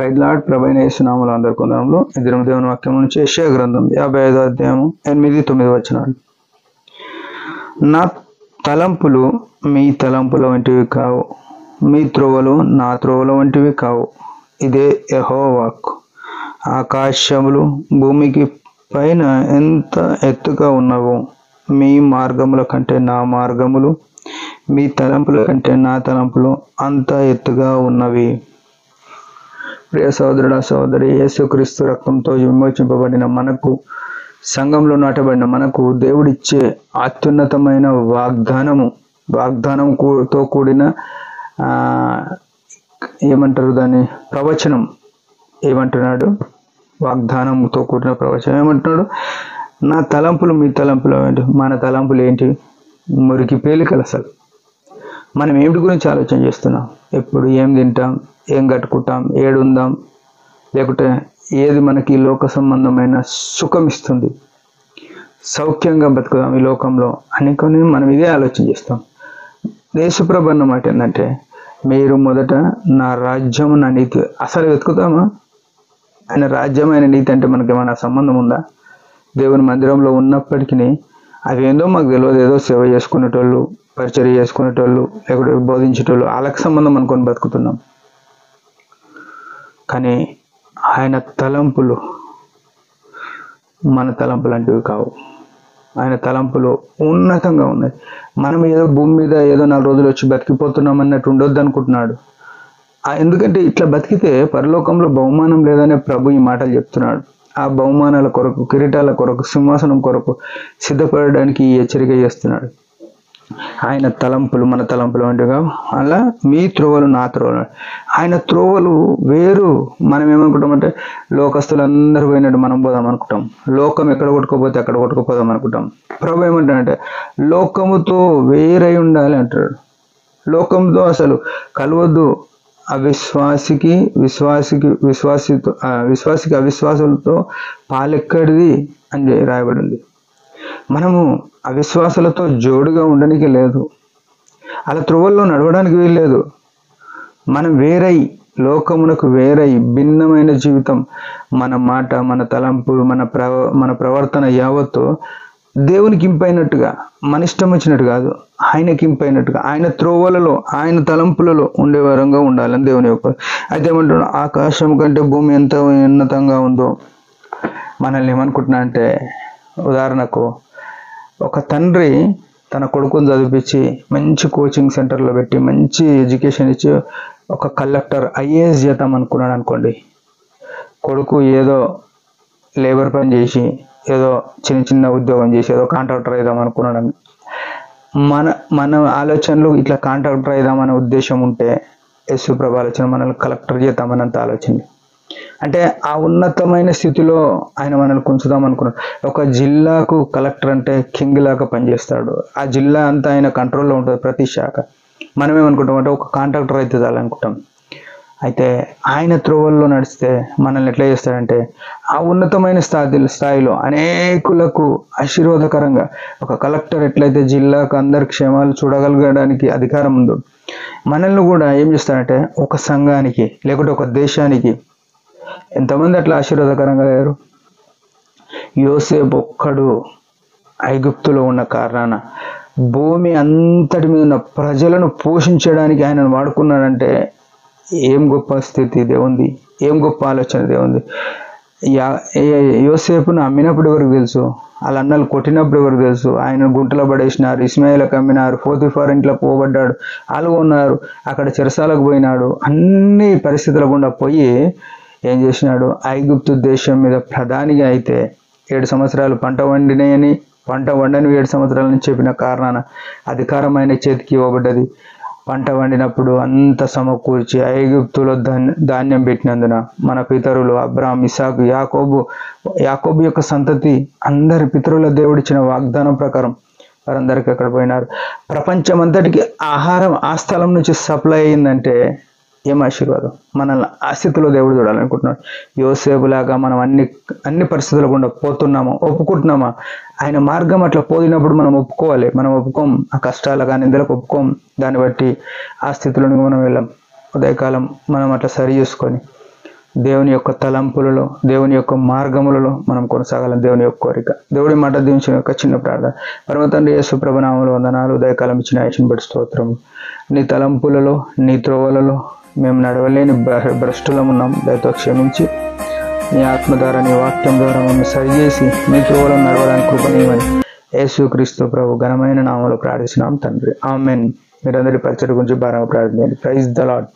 Praise lord. ప్రభువైన యేసు నామములో అందరికీ వందనములు. ఈ దినం దేవుని వాక్యం నుంచి యెషయా గ్రంథం 55వ అధ్యాయం 8-9 వచనాలు. నా తలంపులు మీ తలంపుల వంటివి కావు, మీ త్రోవలు నా త్రోవల వంటివి కావు. ఇదే యెహోవా వాక్కు. ఆకాశములు భూమికి పైన ఎంత ఎత్తుగా ఉన్నవో మీ మార్గముల కంటే నా మార్గములు, మీ తలంపుల కంటే నా తలంపులు అంత ఎత్తుగా ఉన్నవి. ప్రియ సహోదరుడ సహోదరి, యేసుక్రీస్తు రక్తంతో విమోచింపబడిన మనకు, సంఘంలో మనకు దేవుడిచ్చే అత్యున్నతమైన వాగ్దానంతో కూడిన ఏమంటారు దాన్ని, ప్రవచనం. ఏమంటున్నాడు? వాగ్దానంతో కూడిన ప్రవచనం ఏమంటున్నాడు? నా తలంపులు మీ తలంపులు ఏంటి? మన తలంపులు ఏంటి? మురికి పేలికలు. అసలు మనం ఏమిటి గురించి ఆలోచన చేస్తున్నాం? ఎప్పుడు ఏం తింటాం, ఏం కట్టుకుంటాం, ఏడుందాం, లేకుంటే ఏది మనకి లోక సంబంధమైన సుఖం ఇస్తుంది, సౌఖ్యంగా బతుకుదాం ఈ లోకంలో అని మనం ఇదే ఆలోచన చేస్తాం. యేసుప్రభు అన్న మాట ఏంటంటే, మీరు మొదట నా రాజ్యం నా నీతి. అసలు వెతుకుతామా? ఆయన రాజ్యం ఆయన నీతి అంటే మనకి ఏమైనా సంబంధం ఉందా? దేవుని మందిరంలో ఉన్నప్పటికీ అవేందో మాకు తెలియదు. ఏదో సేవ చేసుకునేటోళ్ళు, పరిచర్య చేసుకునేటోళ్ళు, లేకపోతే బోధించేటోళ్ళు, వాళ్ళకి సంబంధం అనుకొని బతుకుతున్నాం. కానీ ఆయన తలంపులు మన తలంపులు లాంటివి కావు. ఆయన తలంపులు ఉన్నతంగా ఉన్నాయి. మనం ఏదో భూమి మీద ఏదో 4 రోజులు వచ్చి బతికిపోతున్నాం అన్నట్టు ఉండొద్దు అనుకుంటున్నాడు. ఎందుకంటే ఇట్లా బతికితే పరలోకంలో బహుమానం లేదనే ప్రభు ఈ మాటలు చెప్తున్నాడు. ఆ బహుమానాల కొరకు, కిరీటాల కొరకు, సింహాసనం కొరకు సిద్ధపడడానికి ఈ హెచ్చరిక చేస్తున్నాడు. ఆయన తలంపులు మన తలంపులు వంటిగా. అలా మీ త్రోవలు నా త్రోవలు. ఆయన త్రోవలు వేరు. మనం ఏమనుకుంటామంటే, లోకస్తులందరూ పోయినట్టు మనం పోదాం అనుకుంటాం. లోకం ఎక్కడ కొట్టుకోపోతే అక్కడ కొట్టుకుపోదాం అనుకుంటాం. ప్రభు ఏమంటాడంటే, లోకముతో వేరై ఉండాలి అంటాడు. లోకంతో అసలు కలవద్దు. విశ్వాసికి అవిశ్వాసులతో పాలెక్కడిది అని రాయబడింది. మనము అవిశ్వాసులతో జోడుగా ఉండడానికి లేదు, అలా త్రోవల్లో నడవడానికి వీల్లేదు. మనం వేరై, లోకమునకు వేరై భిన్నమైన జీవితం, మన మాట, మన తలంపు, మన ప్రవర్తన యావత్తు దేవునికి ఇంపైనట్టుగా, మన ఇష్టం వచ్చినట్టు కాదు, ఆయనకి ఇంపైనట్టుగా, ఆయన త్రోవలలో, ఆయన తలంపులలో ఉండే వరంగా ఉండాలని దేవుని యొక్క. అయితే ఏమంటున్నాడు? ఆకాశం కంటే భూమి ఎంత ఉన్నతంగా ఉందో. మనల్ని ఏమనుకుంటున్నా అంటే, ఉదాహరణకు ఒక తండ్రి తన కొడుకుని చదివించి మంచి కోచింగ్ సెంటర్లో పెట్టి మంచి ఎడ్యుకేషన్ ఇచ్చి ఒక కలెక్టర్, ఐఏఎస్ చేద్దాం అనుకున్నాడు అనుకోండి. కొడుకు ఏదో లేబర్ పని చేసి, ఏదో చిన్న ఉద్యోగం చేసి, ఏదో కాంట్రాక్టర్ అయిదాం అనుకున్నాడు. మన ఆలోచనలు ఇట్లా కాంట్రాక్టర్ అయిదామనే ఉద్దేశం ఉంటే, యేసుప్రభు ఆలోచన మనల్ని కలెక్టర్ చేద్దామన్నంత ఆలోచన. అంటే ఆ ఉన్నతమైన స్థితిలో ఆయన మనల్ని ఉంచుదాం అనుకున్నాడు. ఒక జిల్లాకు కలెక్టర్ అంటే కింగ్ లాగా పనిచేస్తాడు. ఆ జిల్లా అంతా ఆయన కంట్రోల్లో ఉంటుంది, ప్రతి శాఖ. మనం ఏమనుకుంటాం అంటే, ఒక కాంట్రాక్టర్ అయితే చాలనుకుంటాం. అయితే ఆయన త్రోవల్లో నడిస్తే మనల్ని ఎట్లా చేస్తాడంటే, ఆ ఉన్నతమైన స్థాయిలో అనేకులకు ఆశీర్వాదకరంగా, ఒక కలెక్టర్ ఎట్లయితే జిల్లాకు అందరి క్షేమాలు చూడగలగడానికి అధికారం ఉందో, మనల్ని కూడా ఏం చేస్తాడంటే, ఒక సంఘానికి లేకుంటే ఒక దేశానికి ఎంతమంది అట్లా ఆశీర్వాదకరంగా లేరు? యోసేపు ఒక్కడు ఐగుప్తులో ఉన్న కారణాన భూమి అంతటి మీద ఉన్న ప్రజలను పోషించడానికి ఆయనను వాడుకున్నాడంటే ఏం గొప్ప స్థితి దేవుంది, ఏం గొప్ప ఆలోచన దేవుంది. యోసేపును అమ్మినప్పుడు ఎవరికి తెలుసు? వాళ్ళ అన్నలు కొట్టినప్పుడు ఎవరికి తెలుసు? ఆయన గుంటలో పడేసినారు, ఇస్మాయిలకు అమ్మినారు, పోతిఫార్ ఇంట్లో పోబడ్డాడు, వాళ్ళు ఉన్నారు, అక్కడ చెరసాలకు పోయినాడు. అన్ని పరిస్థితుల గుండా పోయి ఏం చేసినాడు? ఐగుప్తు దేశం మీద ప్రధానిగా అయితే 7 సంవత్సరాలు పంట వండని 7 సంవత్సరాల నుంచి చెప్పిన కారణాన అధికారం ఆయన చేతికి ఇవ్వబడ్డది. పంట వండినప్పుడు అంత సమకూర్చి ఐగుప్తులో ధాన్యం పెట్టినందున మన పితరులు అబ్రాహాం, ఇసాకు, యాకోబు యొక్క సంతతి అందరి పితరుల దేవుడిచ్చిన వాగ్దానం ప్రకారం వారందరికీ అక్కడ పోయినారు. ప్రపంచం అంతటికి ఆహారం ఆ స్థలం నుంచి సప్లై అయిందంటే ఏం ఆశీర్వాదం! మనల్ని ఆ స్థితిలో దేవుడు చూడాలనుకుంటున్నాడు. యోసేపులాగా మనం అన్ని పరిస్థితుల గుండా పోతున్నామా, ఒప్పుకుంటున్నామా? ఆయన మార్గం అట్లా పోయినప్పుడు మనం ఒప్పుకోవాలి. మనం ఒప్పుకోం, ఆ కష్టాలు కానీ ఇందులోకి ఒప్పుకోం. దాన్ని బట్టి ఆ స్థితిలోనికి మనం వెళ్ళాం. ఉదయకాలం మనం అట్లా సరి చేసుకొని దేవుని యొక్క తలంపులలో, దేవుని యొక్క మార్గములలో మనం కొనసాగాలని దేవుని యొక్క కోరిక. దేవుడి మాట దీవించిన యొక్క చిన్న ప్రార్థన. పరమ తండ్రి యేసు ప్రభు నామములో వందనాలు. ఉదయకాలం ఇచ్చిన ఆయుష్ను బట్టి స్తోత్రం. నీ తలంపులలో, నీ త్రోవలలో మేము నడవలేని భ్రష్టులమున్నాం. దయతో క్షమించి నీ ఆత్మ ద్వారా, నీ వాక్యం ద్వారా మమ్మల్ని సరిచేసి నీ త్రోవలో నడవడానికి కృపనీయమని యేసు క్రీస్తు ప్రభు ఘనమైన నామములో ప్రార్థిస్తున్నాం తండ్రి. ఆమెన్. మీరందరి పరిచయం గురించి భారంగా ప్రార్థించండి. Praise the lord.